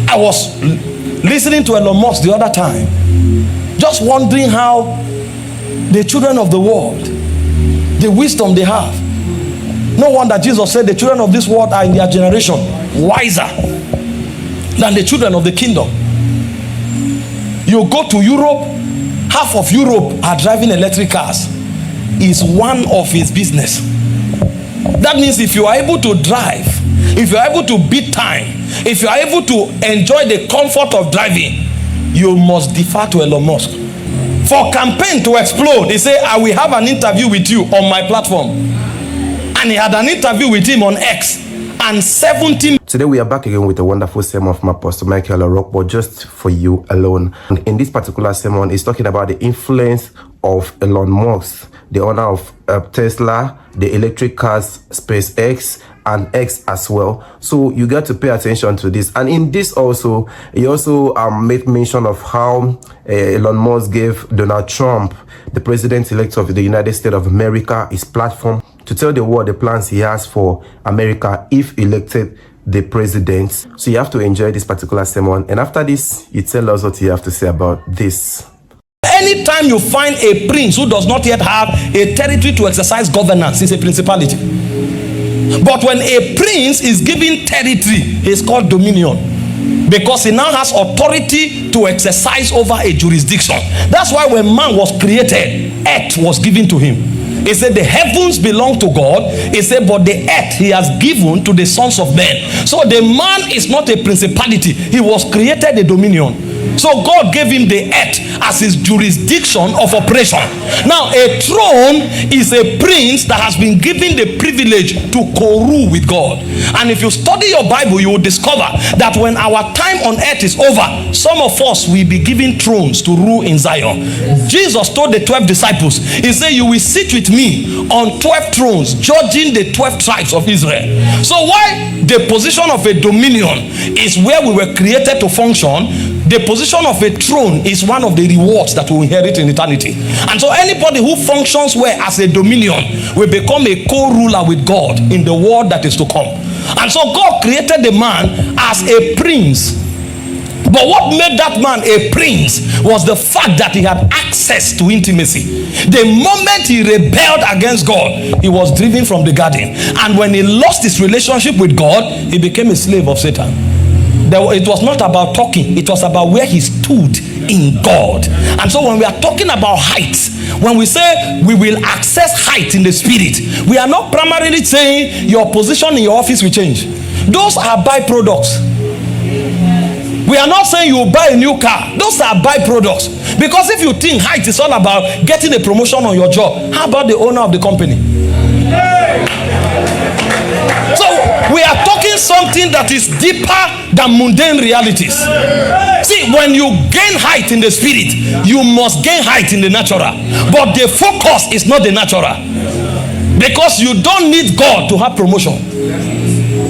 I was listening to Elon Musk the other time, just wondering how the children of the world, the wisdom they have. No wonder Jesus said the children of this world are in their generation wiser than the children of the kingdom. You go to Europe, half of Europe are driving electric cars. Is one of his business. That means if you are able to drive, if you are able to beat time, if you are able to enjoy the comfort of driving, you must defer to Elon Musk. For campaign to explode, he said, I will have an interview with you on my platform. And he had an interview with him on X. And 70. Today we are back again with a wonderful sermon from Apostle Mike Orokpo, just for you alone. And in this particular sermon, he's talking about the influence of Elon Musk, the owner of Tesla, the electric cars, SpaceX, and X as well. So you got to pay attention to this. And in this also, he also made mention of how Elon Musk gave Donald Trump, the president-elect of the United States of America, his platform to tell the world the plans he has for America if elected the president. So you have to enjoy this particular sermon. And after this, you tell us what you have to say about this. Anytime you find a prince who does not yet have a territory to exercise governance, it's a principality. But when a prince is given territory, it's called dominion, because he now has authority to exercise over a jurisdiction. That's why when man was created, earth was given to him. He said the heavens belong to God. He said, but the earth he has given to the sons of men. So the man is not a principality. He was created a dominion. So God gave him the earth as his jurisdiction of operation. Now a throne is a prince that has been given the privilege to co-rule with God. And if you study your Bible, you will discover that when our time on earth is over, some of us will be given thrones to rule in Zion. Jesus told the 12 disciples, he said, you will sit with me on 12 thrones, judging the 12 tribes of Israel. So why the position of a dominion is where we were created to function, the position of a throne is one of the rewards that we inherit in eternity. And so anybody who functions well as a dominion will become a co-ruler with God in the world that is to come. And so God created the man as a prince. But what made that man a prince was the fact that he had access to intimacy. The moment he rebelled against God, he was driven from the garden. And when he lost his relationship with God, he became a slave of Satan. It was not about talking, it was about where he stood in God. And so when we are talking about heights, when we say we will access height in the spirit, we are not primarily saying your position in your office will change. Those are byproducts. We are not saying you will buy a new car. Those are byproducts. Because if you think height is all about getting a promotion on your job, how about the owner of the company? So we are talking something that is deeper than mundane realities. See, when you gain height in the spirit, you must gain height in the natural. But the focus is not the natural. Because you don't need God to have promotion.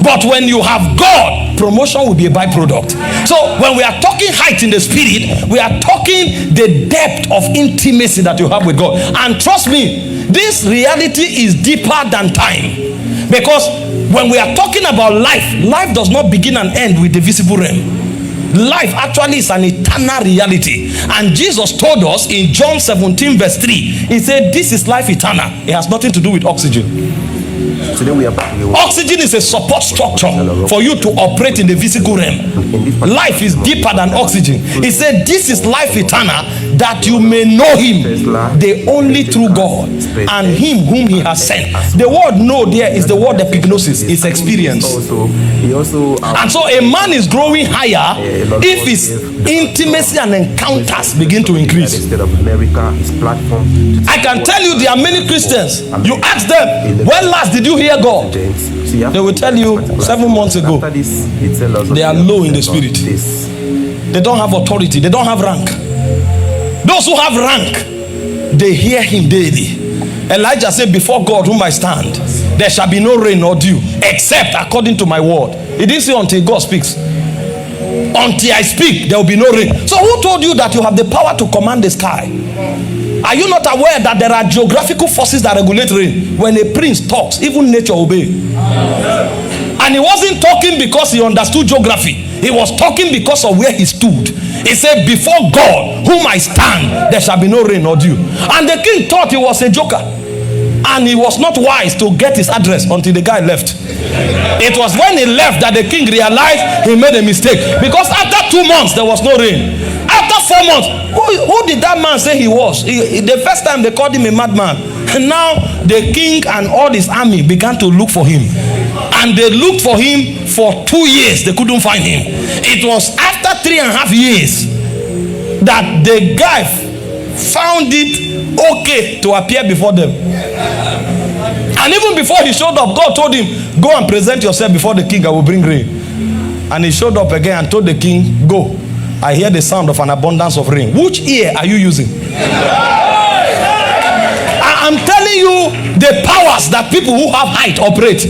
But when you have God, promotion will be a byproduct. So when we are talking height in the spirit, we are talking the depth of intimacy that you have with God. And trust me, this reality is deeper than time. Because when we are talking about life, life does not begin and end with the visible realm. Life actually is an eternal reality. And Jesus told us in John 17 verse 3, he said, this is life eternal. It has nothing to do with oxygen. Today we are back. Oxygen is a support structure for you to operate in the physical realm. Life is deeper than oxygen. He said, this is life eternal, that you may know him, the only true God, and him whom he has sent. The word know there is the word epignosis, is experience. And so a man is growing higher if his intimacy and encounters begin to increase. I can tell you there are many Christians, you ask them, when last did you hear God? They will tell you 7 months ago. They are low in the spirit. They don't have authority. They don't have rank. Those who have rank, they hear him daily. Elijah said, before God whom I stand, there shall be no rain or dew, except according to my word. He didn't say until God speaks. Until I speak, there will be no rain. So who told you that you have the power to command the sky? Are you not aware that there are geographical forces that regulate rain? When a prince talks, even nature obeys? And he wasn't talking because he understood geography. He was talking because of where he stood. He said, before God, whom I stand, there shall be no rain or dew. And the king thought he was a joker. And he was not wise to get his address until the guy left. It was when he left that the king realized he made a mistake. Because after 2 months, there was no rain. After 4 months, who did that man say he was? The first time they called him a madman. And now the king and all his army began to look for him. And they looked for him for 2 years. They couldn't find him. It was after 3.5 years that the guy found it okay to appear before them. And even before he showed up, God told him, go and present yourself before the king, I will bring rain. And he showed up again and told the king, go. I hear the sound of an abundance of rain. Which ear are you using? I'm telling you the powers that people who have height operate.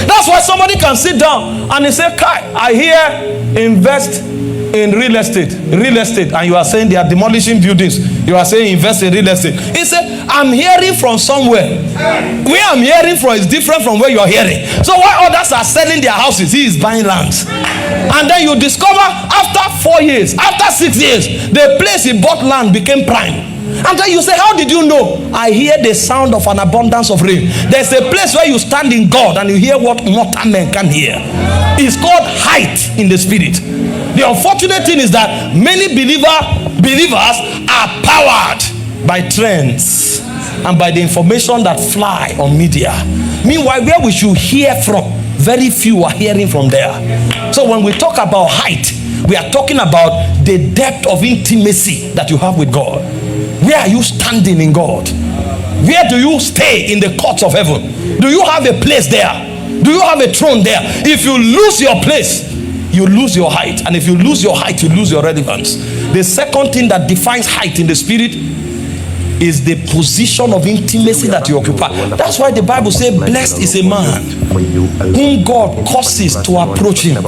That's why somebody can sit down and they say, Kai, I hear invest in real estate, and you are saying they are demolishing buildings. You are saying invest in real estate. He said, I'm hearing from somewhere. Where I'm hearing from is different from where you are hearing. So while others are selling their houses, he is buying lands. And then you discover after 4 years, after 6 years, the place he bought land became prime. And then you say, how did you know? I hear the sound of an abundance of rain. There's a place where you stand in God and you hear what mortal men can hear. It's called height in the spirit. The unfortunate thing is that many believers are powered by trends and by the information that fly on media. Meanwhile, where we should hear from, very few are hearing from there. So when we talk about height, we are talking about the depth of intimacy that you have with God. Where are you standing in God? Where do you stay in the courts of heaven? Do you have a place there? Do you have a throne there? If you lose your place, you lose your height. And if you lose your height, you lose your relevance. The second thing that defines height in the spirit is the position of intimacy that you occupy. That's why the Bible says, blessed is a man whom God causes to approach him.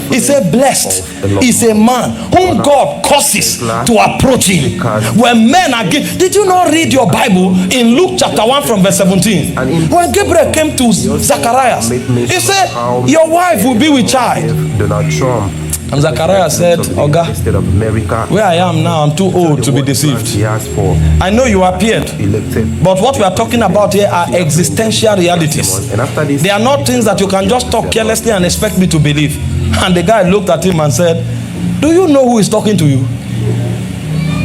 He said, blessed is a man whom God causes to approach him. When men are did you not read your Bible in Luke chapter 1 from verse 17? When Gabriel came to Zacharias, he said, your wife will be with child. And Zachariah said, Oga, where I am now, I'm too old to be deceived. I know you appeared, but what we are talking about here are existential realities. They are not things that you can just talk carelessly and expect me to believe. And the guy looked at him and said, do you know who is talking to you?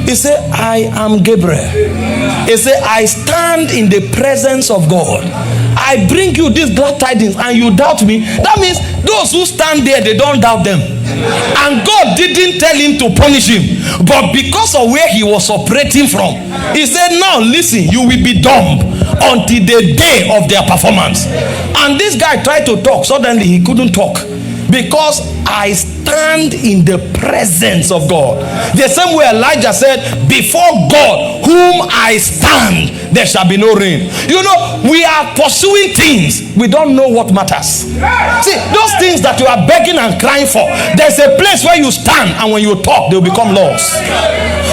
He said, I am Gabriel. He said, I stand in the presence of God. I bring you these glad tidings and you doubt me. That means those who stand there, they don't doubt them. And God didn't tell him to punish him. But because of where he was operating from, he said, now listen, you will be dumb until the day of their performance. And this guy tried to talk. Suddenly he couldn't talk. Because I stand in the presence of God. The same way Elijah said, before God whom I stand, there shall be no rain. You know, we are pursuing things, we don't know what matters. See, those things that you are begging and crying for, there's a place where you stand, and when you talk, they'll become laws.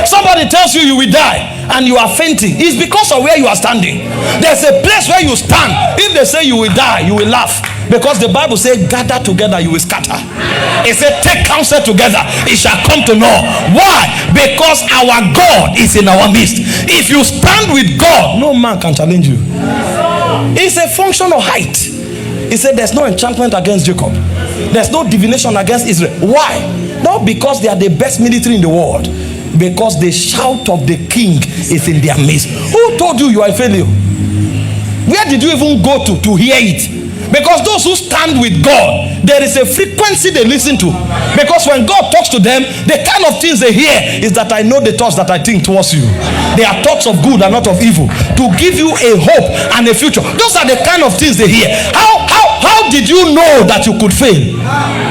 Somebody tells you you will die and you are fainting, it's because of where you are standing. There's a place where you stand. If they say you will die, you will laugh. Because the Bible says, gather together, you will scatter. It said, take counsel together, it shall come to naught. Why? Because our God is in our midst. If you stand with God, no man can challenge you. It's a function of height. He said, there's no enchantment against Jacob. There's no divination against Israel. Why? Not because they are the best military in the world. Because the shout of the king is in their midst. Who told you you are a failure? Where did you even go to hear it? Because those who stand with God, there is a frequency they listen to. Because when God talks to them, the kind of things they hear is that I know the thoughts that I think towards you. They are thoughts of good and not of evil, to give you a hope and a future. Those are the kind of things they hear. How did you know that you could fail?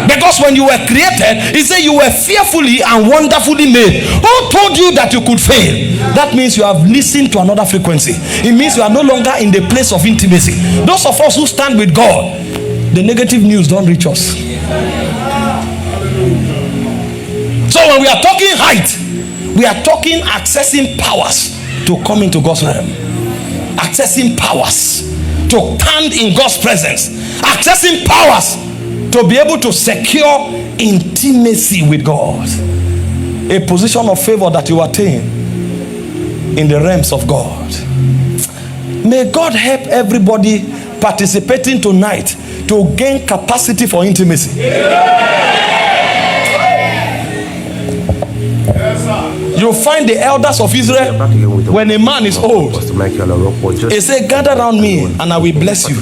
Because when you were created, he said you were fearfully and wonderfully made. Who told you that you could fail? That means you have listened to another frequency. It means you are no longer in the place of intimacy. Those of us who stand with God, the negative news don't reach us. So when we are talking height, we are talking accessing powers to come into God's realm. Accessing powers to stand in God's presence. Accessing powers to be able to secure intimacy with God, a position of favor that you attain in the realms of God. May God help everybody participating tonight to gain capacity for intimacy. You find the elders of Israel, when a man is old, they say, gather around me and I will bless you.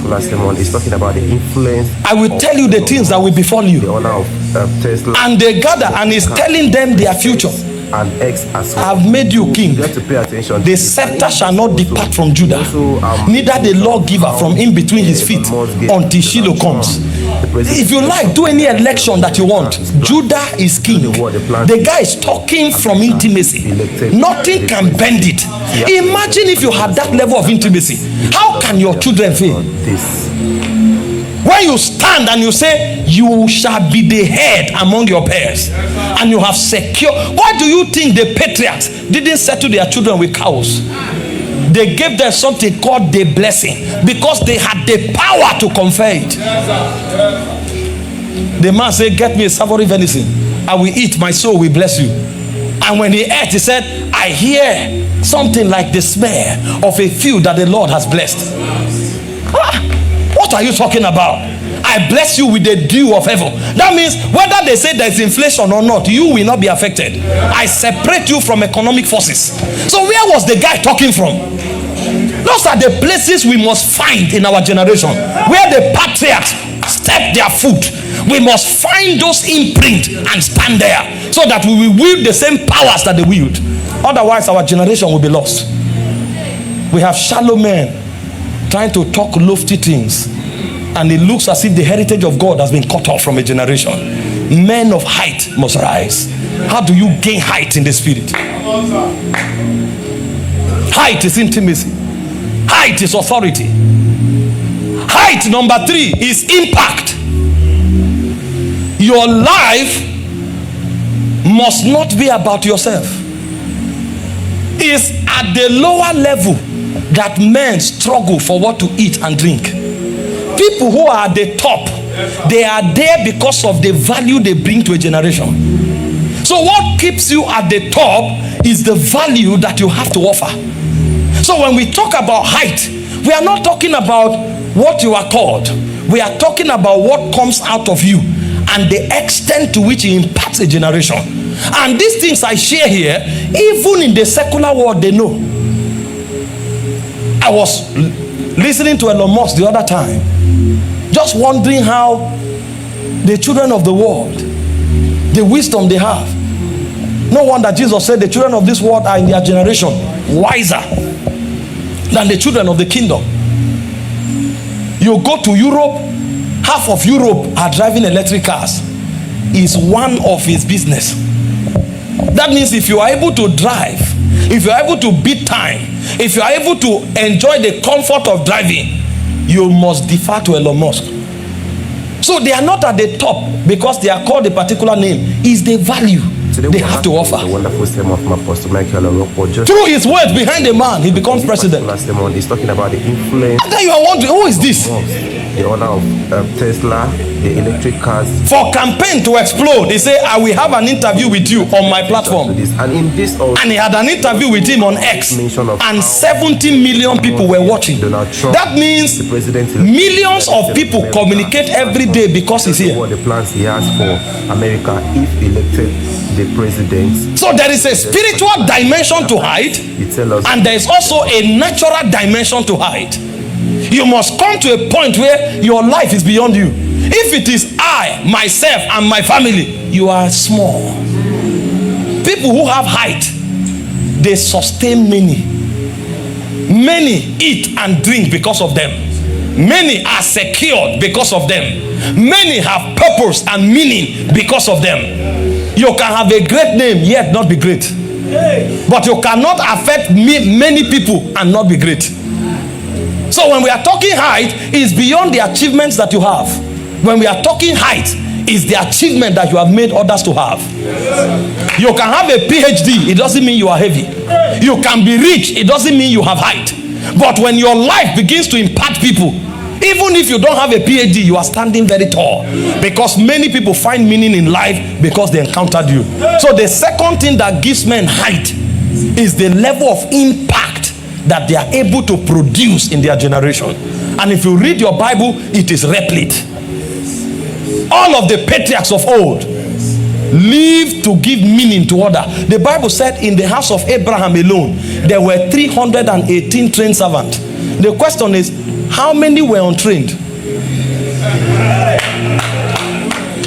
I will tell you the things that will befall you. And they gather and he's telling them their future. I have made you king. The scepter shall not depart from Judah, neither the lawgiver from in between his feet until Shiloh comes. If you like, do any election that you want. Judah is king. The guy is talking from intimacy. Nothing can bend it. Imagine if you have that level of intimacy. How can your children fail? When you stand and you say, you shall be the head among your peers, and you have secure. Why do you think the patriarchs didn't settle their children with cows? They gave them something called the blessing, because they had the power to confer it. The man said, get me a savory venison, I will eat, my soul will bless you. And when he ate, he said, I hear something like the smell of a field that the Lord has blessed. What are you talking about? I bless you with the dew of heaven. That means whether they say there's inflation or not, you will not be affected. I separate you from economic forces. So where was the guy talking from? Those are the places we must find in our generation, where the patriarchs step their foot. We must find those imprint and stand there, so that we will wield the same powers that they wield. Otherwise our generation will be lost. We have shallow men trying to talk lofty things, and it looks as if the heritage of God has been cut off from a generation. Men of height must rise. How do you gain height in the spirit? Height is intimacy. Height is authority. Height, number 3, is impact. Your life must not be about yourself. It's at the lower level that men struggle for what to eat and drink. People who are at the top, they are there because of the value they bring to a generation. So what keeps you at the top is the value that you have to offer. So when we talk about height, we are not talking about what you are called. We are talking about what comes out of you and the extent to which it impacts a generation. And these things I share here, even in the secular world, they know. I was listening to Elon Musk the other time, just wondering how the children of the world, the wisdom they have. No wonder Jesus said the children of this world are in their generation wiser than the children of the kingdom. You go to Europe, half of Europe are driving electric cars. Is one of his business. That means if you are able to drive, if you are able to beat time, if you are able to enjoy the comfort of driving, you must defer to Elon Musk. So they are not at the top because they are called a particular name. It's the value they have to offer. The wonderful sermon of my Apostle Mike Orokpo. Through his words behind a man, he becomes president. Last sermon is talking about the influence. And then you are wondering, who is this? The owner of Tesla, the electric cars. For campaign to explode, he said, I will have an interview with you on my platform. And in this also, and he had an interview with him on X, and 70 million people were watching. That means millions of people communicate every day because he's here. What the plans he has for America if elected the president. So there is a spiritual dimension to height, and there is also a natural dimension to height. You must come to a point where your life is beyond you. If it is I, myself, and my family, you are small. People who have height, they sustain many. Many eat and drink because of them. Many are secured because of them. Many have purpose and meaning because of them. You can have a great name yet not be great. But you cannot affect many people and not be great. So when we are talking height, it's beyond the achievements that you have. When we are talking height, it's the achievement that you have made others to have. You can have a PhD, it doesn't mean you are heavy. You can be rich, it doesn't mean you have height. But when your life begins to impact people, Even if you don't have a PhD, you are standing very tall, because many people find meaning in life because they encountered you. So the second thing that gives men height is the level of impact that they are able to produce in their generation. And if you read your Bible, it is replete. All of the patriarchs of old lived to give meaning to order. The Bible said in the house of Abraham alone, there were 318 trained servants. The question is, how many were untrained?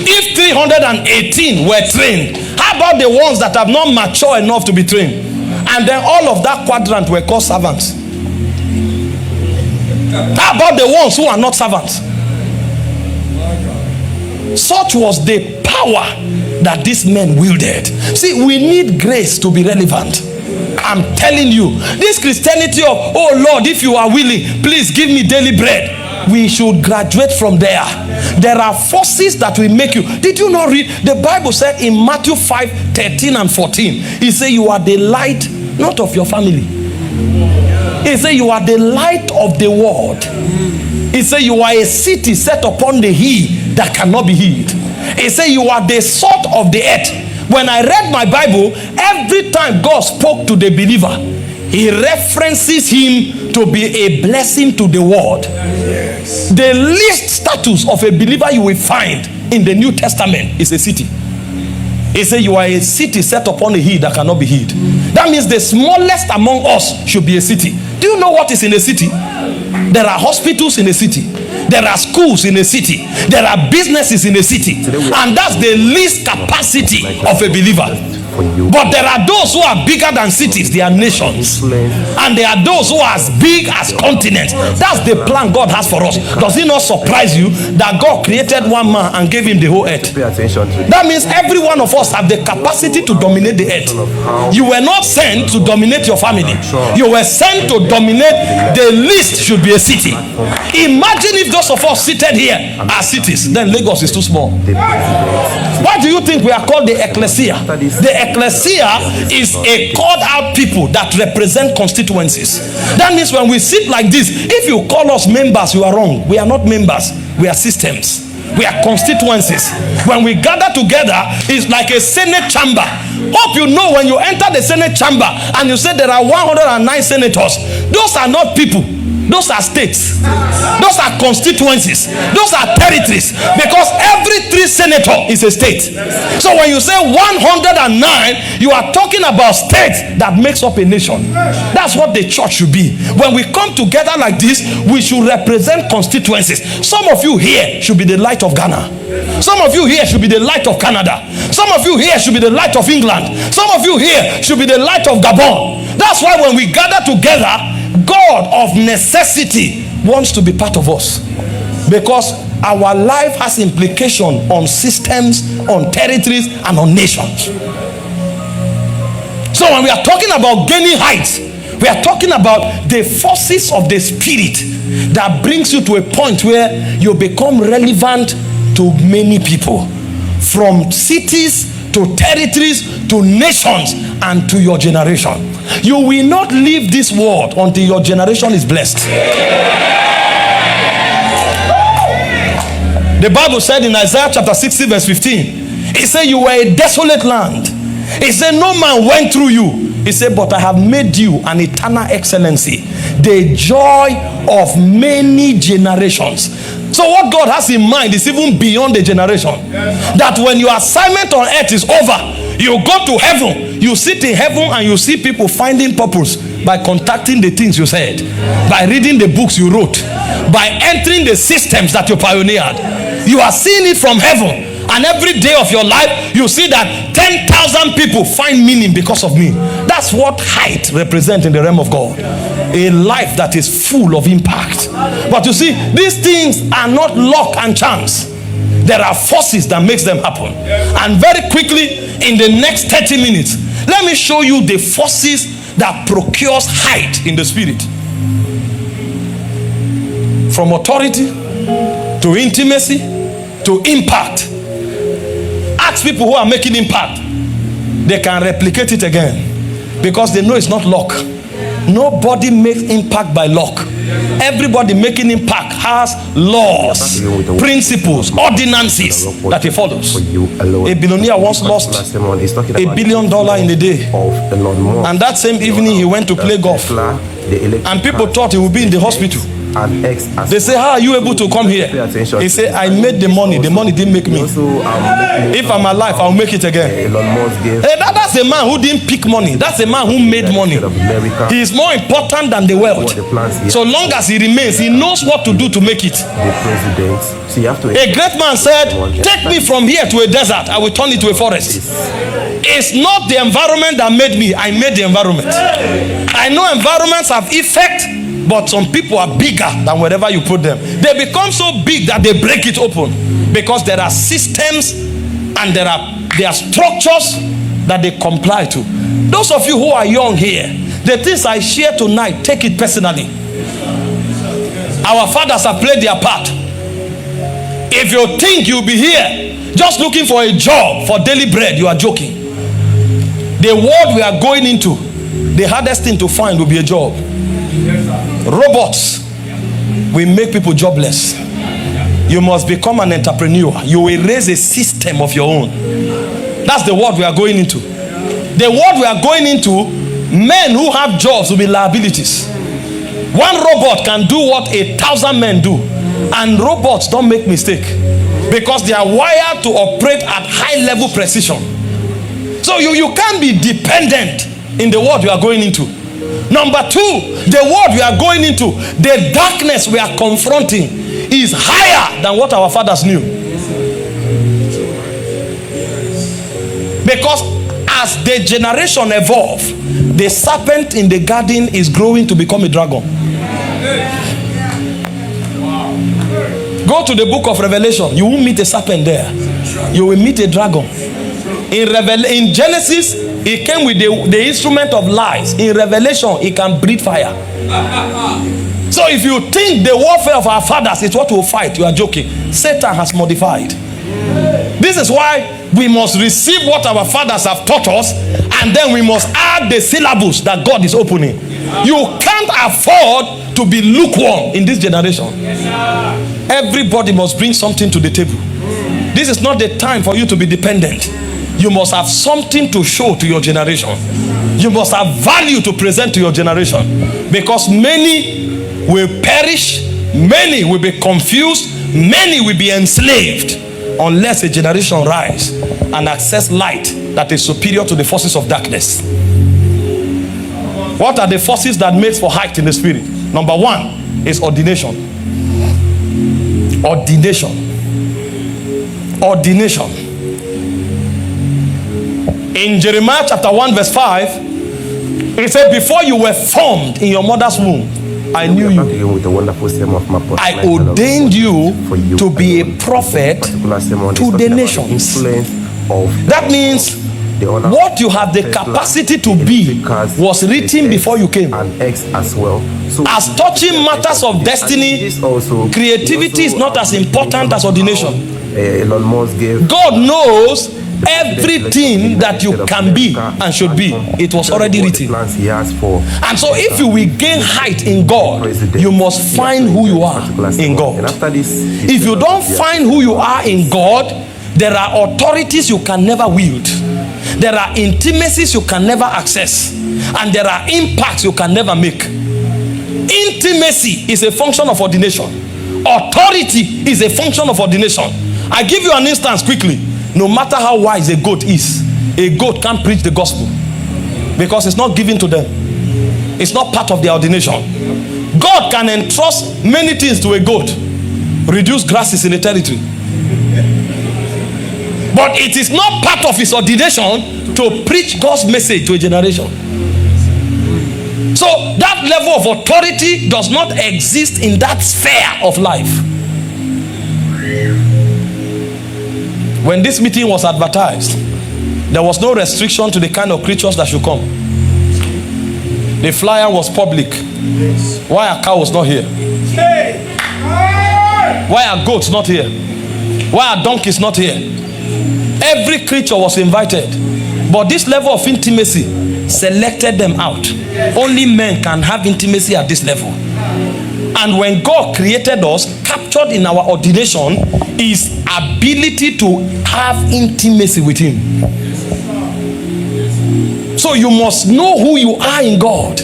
If 318 were trained, how about the ones that have not matured enough to be trained? And then all of that quadrant were called servants. How about the ones who are not servants? Such was the power that these men wielded. See, we need grace to be relevant. I'm telling you, this Christianity of, oh Lord, if you are willing, please give me daily bread. We should graduate from there. There are forces that will make you. Did you not read? The Bible said in Matthew 5:13 and 14, he said you are the light, not of your family. He said you are the light of the world. He said you are a city set upon the hill that cannot be hid. He said you are the salt of the earth. When I read my Bible, every time God spoke to the believer, he references him to be a blessing to the world. Yes. The least status of a believer you will find in the New Testament is a city. He said you are a city set upon a hill that cannot be hid. That means the smallest among us should be a city. Do you know what is in a city? There are hospitals in a city. There are schools in a city. There are businesses in a city. And that's the least capacity of a believer. But there are those who are bigger than cities. They are nations. And there are those who are as big as continents. That's the plan God has for us. Does it not surprise you that God created one man and gave him the whole earth? That means every one of us have the capacity to dominate the earth. You were not sent to dominate your family. You were sent to dominate. The least should be a city. Imagine if those of us seated here are cities. Then Lagos is too small. Why do you think we are called the ecclesia? The ecclesia is a called out people that represent constituencies. That means when we sit like this, if you call us members, you are wrong. We are not members. We are systems. We are constituencies. When we gather together, it's like a Senate chamber. Hope you know when you enter the Senate chamber and you say there are 109 senators, those are not people. Those are states. Those are constituencies. Those are territories. Because every 3 senator is a state. So when you say 109, you are talking about states that makes up a nation. That's what the church should be. When we come together like this, we should represent constituencies. Some of you here should be the light of Ghana. Some of you here should be the light of Canada. Some of you here should be the light of England. Some of you here should be the light of Gabon. That's why when we gather together, God of necessity wants to be part of us, because our life has implication on systems, on territories, and on nations. So when we are talking about gaining heights, we are talking about the forces of the spirit that brings you to a point where you become relevant to many people, from cities to territories to nations and to your generation. You will not leave this world until your generation is blessed. The Bible said in Isaiah chapter 60 verse 15, it said you were a desolate land. It said no man went through you. He said, but I have made you an eternal excellency, the joy of many generations. So what God has in mind is even beyond the generation. That when your assignment on earth is over, you go to heaven, you sit in heaven and you see people finding purpose by contacting the things you said, by reading the books you wrote, by entering the systems that you pioneered. You are seeing it from heaven. And every day of your life, you see that 10,000 people find meaning because of me. That's what height represents in the realm of God. A life that is full of impact. But you see, these things are not luck and chance. There are forces that makes them happen. And very quickly, in the next 30 minutes, let me show you the forces that procures height in the spirit. From authority to intimacy to impact. Ask people who are making impact. They can replicate it again, because they know it's not luck. Nobody makes impact by luck. Everybody making impact has laws, principles, ordinances that he follows. A billionaire once lost $1 billion in a day, and that same evening he went to play golf, and people thought he would be in the hospital. They say, how are you able to come here? He said, I made the money didn't make me. If I'm alive, I'll make it again. That's a man who didn't pick money. That's a man who made money. He is more important than the wealth. So long as he remains, he knows what to do to make it. A great man said, take me from here to a desert, I will turn it to a forest. It's not the environment that made me, I made the environment. I know environments have effect, but some people are bigger than wherever you put them. They become so big that they break it open, because there are systems and there are structures that they comply to. Those of you who are young here, the things I share tonight, take it personally. Our fathers have played their part. If you think you'll be here just looking for a job for daily bread, you are joking. The world we are going into, the hardest thing to find will be a job. Robots will make people jobless. You must become an entrepreneur. You will raise a system of your own. That's the world we are going into. The world we are going into, men who have jobs will be liabilities. One robot can do what 1,000 men do. And robots don't make mistake, because they are wired to operate at high level precision. So you can't be dependent in the world you are going into. Number two, the world we are going into, the darkness we are confronting is higher than what our fathers knew. Because as the generation evolve, the serpent in the garden is growing to become a dragon. Go to the book of Revelation. You won't meet a serpent there. You will meet a dragon. In Genesis, he came with the instrument of lies. In Revelation, he can breathe fire. So if you think the warfare of our fathers is what we'll fight, you are joking. Satan has modified. This is why we must receive what our fathers have taught us, and then we must add the syllabus that God is opening. You can't afford to be lukewarm in this generation. Everybody must bring something to the table. This is not the time for you to be dependent. You must have something to show to your generation. You must have value to present to your generation, because many will perish, many will be confused, many will be enslaved unless a generation rise and access light that is superior to the forces of darkness. What are the forces that makes for height in the spirit? Number one is ordination. Ordination. Ordination. In Jeremiah chapter 1 verse 5, it said, before you were formed in your mother's womb, I knew you. I ordained you to be a prophet to the nations. That means what you have the capacity to be was written before you came. As touching matters of destiny, creativity is not as important as ordination. God knows everything that you can be and should be. It was already written. And so if you will gain height in God, you must find who you are in God. If you don't find who you are in God, there are authorities you can never wield. There are intimacies you can never access. And there are impacts you can never make. Intimacy is a function of ordination. Authority is a function of ordination. I give you an instance quickly. No matter how wise a goat is, a goat can't preach the gospel, because it's not given to them. It's not part of their ordination. God can entrust many things to a goat. Reduce grasses in a territory. But it is not part of his ordination to preach God's message to a generation. So that level of authority does not exist in that sphere of life. When this meeting was advertised, there was no restriction to the kind of creatures that should come. The flyer was public. Why are cows not here? Why are goats not here? Why are donkeys not here? Every creature was invited. But this level of intimacy selected them out. Only men can have intimacy at this level. And when God created us, captured in our ordination is ability to have intimacy with him. So you must know who you are in God,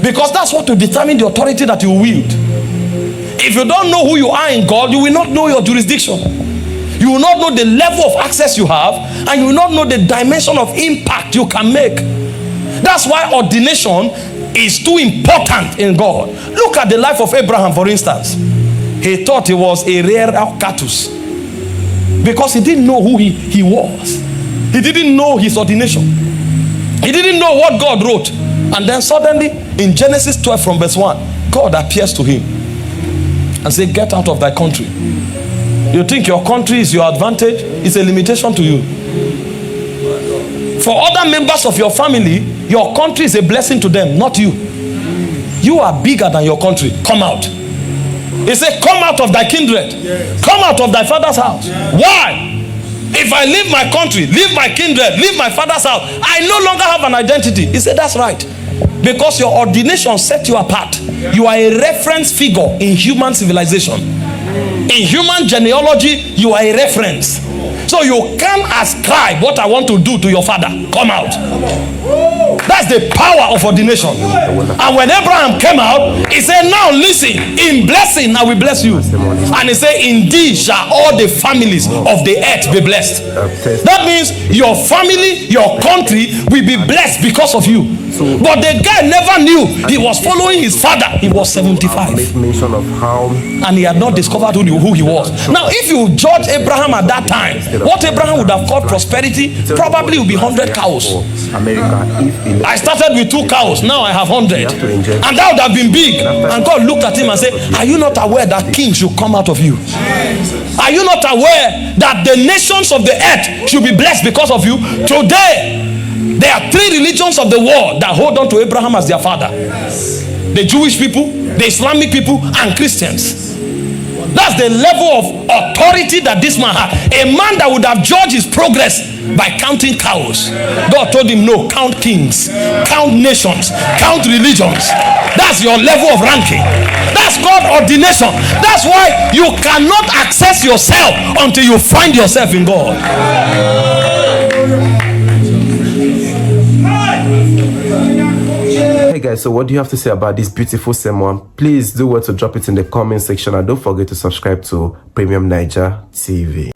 because that's what will determine the authority that you wield. If you don't know who you are in God, you will not know your jurisdiction. You will not know the level of access you have, and you will not know the dimension of impact you can make. That's why ordination is too important in God. Look at the life of Abraham, for instance. He thought he was a rare catus because he didn't know who he was. He didn't know his ordination. He didn't know what God wrote. And then suddenly, in Genesis 12 from verse 1, God appears to him and says, get out of thy country. You think your country is your advantage? It's a limitation to you. For other members of your family, your country is a blessing to them, not you. You are bigger than your country. Come out. He said, come out of thy kindred. Yes. Come out of thy father's house. Yes. Why? If I leave my country, leave my kindred, leave my father's house, I no longer have an identity. He said, that's right. Because your ordination set you apart. You are a reference figure in human civilization. In human genealogy, you are a reference. So you can't ascribe what I want to do to your father. Come out. That's the power of ordination. And when Abraham came out, he said, now listen, in blessing I will bless you. And he said, indeed shall all the families of the earth be blessed. That means your family, your country will be blessed because of you. But the guy never knew he was following his father. He was 75. And he had not discovered who he was. Now, if you judge Abraham at that time, what Abraham would have called prosperity probably would be 100 cows. I started with 2 cows, now I have 100. And that would have been big. And God looked at him and said, are you not aware that kings should come out of you? Are you not aware that the nations of the earth should be blessed because of you? Today, there are 3 religions of the world that hold on to Abraham as their father. The Jewish people, the Islamic people, and Christians. That's the level of authority that this man had. A man that would have judged his progress by counting cows. God told him, no, count kings, count nations, count religions. That's your level of ranking. That's called ordination. That's why you cannot access yourself until you find yourself in God. Hey guys, so what do you have to say about this beautiful sermon? Please do well to drop it in the comment section, and don't forget to subscribe to Premium Niger TV.